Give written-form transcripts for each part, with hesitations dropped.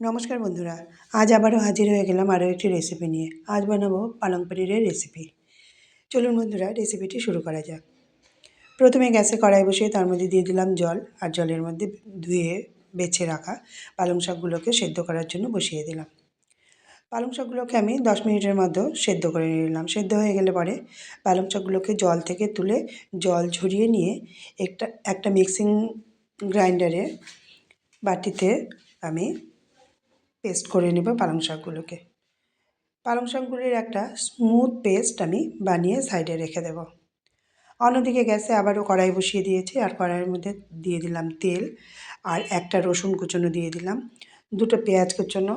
নমস্কার বন্ধুরা, আজ আবারও হাজির হয়ে গেলাম আরও একটি রেসিপি নিয়ে। আজ বানাবো পালং পনিরের রেসিপি। চলুন বন্ধুরা, রেসিপিটি শুরু করা যাক। প্রথমে গ্যাসে কড়াই বসিয়ে তার মধ্যে দিয়ে দিলাম জল, আর জলের মধ্যে ধুয়ে বেছে রাখা পালং শাকগুলোকে সেদ্ধ করার জন্য বসিয়ে দিলাম। পালং শাকগুলোকে আমি 10 মিনিটের মধ্যে সেদ্ধ করে নিলাম। সেদ্ধ হয়ে গেলে পরে পালং শাকগুলোকে জল থেকে তুলে জল ঝরিয়ে নিয়ে একটা মিক্সিং গ্রাইন্ডারে বাটিতে আমি পেস্ট করে নেব পালং শাকগুলোকে। পালং শাকগুলির একটা স্মুথ পেস্ট আমি বানিয়ে সাইডে রেখে দেব। অন্যদিকে গ্যাসে আবারও কড়াই বসিয়ে দিয়েছি, আর কড়াইয়ের মধ্যে দিয়ে দিলাম তেল, আর একটা রসুন কুচনো দিয়ে দিলাম, দুটো পেঁয়াজ কুচনো,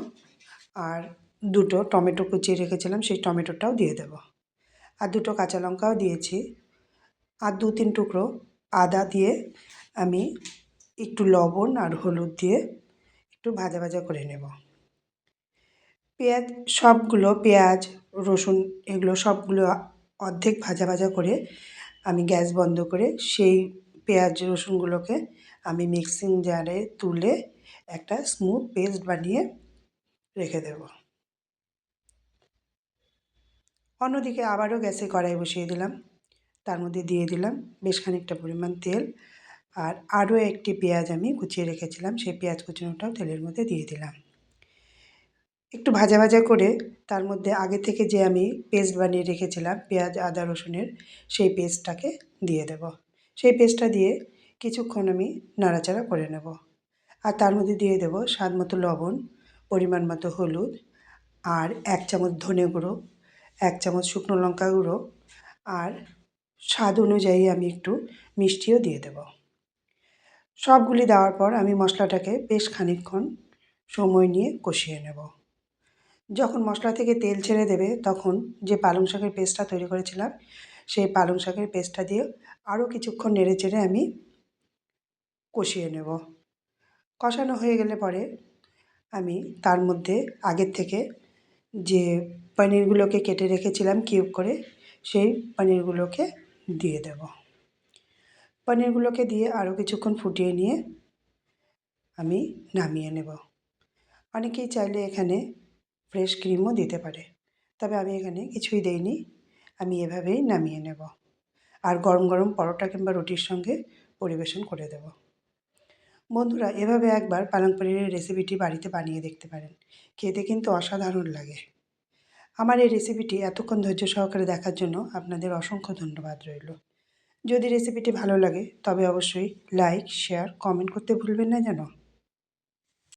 আর দুটো টমেটো কুচিয়ে রেখেছিলাম সেই টমেটোটাও দিয়ে দেব, আর দুটো কাঁচা লঙ্কাও দিয়েছি, আর 2-3 টুকরো আদা দিয়ে আমি একটু লবণ আর হলুদ দিয়ে একটু ভাজা ভাজা করে নেব। পেঁয়াজ রসুন এগুলো সবগুলো অর্ধেক ভাজা ভাজা করে আমি গ্যাস বন্ধ করে সেই পেঁয়াজ রসুনগুলোকে আমি মিক্সিং জারে তুলে একটা স্মুথ পেস্ট বানিয়ে রেখে দেব। অন্যদিকে আবারও গ্যাসে কড়াই বসিয়ে দিলাম, তার মধ্যে দিয়ে দিলাম বেশ খানিকটা পরিমাণ তেল, আর আরও একটি পেঁয়াজ আমি কুচিয়ে রেখেছিলাম সেই পেঁয়াজ কুচনোটাও তেলের মধ্যে দিয়ে দিলাম। একটু ভাজা ভাজা করে তার মধ্যে আগে থেকে যে আমি পেস্ট বানিয়ে রেখেছিলাম পেঁয়াজ আদা রসুনের সেই পেস্টটাকে দিয়ে দেব। সেই পেস্টটা দিয়ে কিছুক্ষণ আমি নাড়াচাড়া করে নেব, আর তার মধ্যে দিয়ে দেব স্বাদ মতো লবণ, পরিমাণ মতো হলুদ, আর 1 চামচ ধনে গুঁড়ো, 1 চামচ শুকনো লঙ্কা গুঁড়ো, আর স্বাদ অনুযায়ী আমি একটু মিষ্টিও দিয়ে দেব। সবগুলি দেওয়ার পর আমি মশলাটাকে বেশ খানিকক্ষণ সময় নিয়ে কষিয়ে নেব। যখন মশলা থেকে তেল ছেড়ে দেবে তখন যে পালং শাকের পেস্টটা তৈরি করেছিলাম সেই পালং শাকের পেস্টটা দিয়ে আরও কিছুক্ষণ নেড়ে চেড়ে আমি কষিয়ে নেব। কষানো হয়ে গেলে পরে আমি তার মধ্যে আগের থেকে যে পনিরগুলোকে কেটে রেখেছিলাম কিউব করে সেই পনিরগুলোকে দিয়ে দেব। পনিরগুলোকে দিয়ে আরও কিছুক্ষণ ফুটিয়ে নিয়ে আমি নামিয়ে নেব। অনেকেই চাইলে এখানে ফ্রেশ ক্রিমও দিতে পারে, তবে আমি এখানে কিছুই দেইনি, আমি এভাবেই নামিয়ে নেব, আর গরম গরম পরোটা কিংবা রুটির সঙ্গে পরিবেশন করে দেব। বন্ধুরা, এভাবে একবার পালং পনিরের রেসিপিটি বাড়িতে বানিয়ে দেখতে পারেন, খেতে কিন্তু অসাধারণ লাগে। আমার এই রেসিপিটি এতক্ষণ ধৈর্য সহকারে দেখার জন্য আপনাদের অসংখ্য ধন্যবাদ রইল। যদি রেসিপিটি ভালো লাগে তবে অবশ্যই লাইক, শেয়ার, কমেন্ট করতে ভুলবেন না যেন।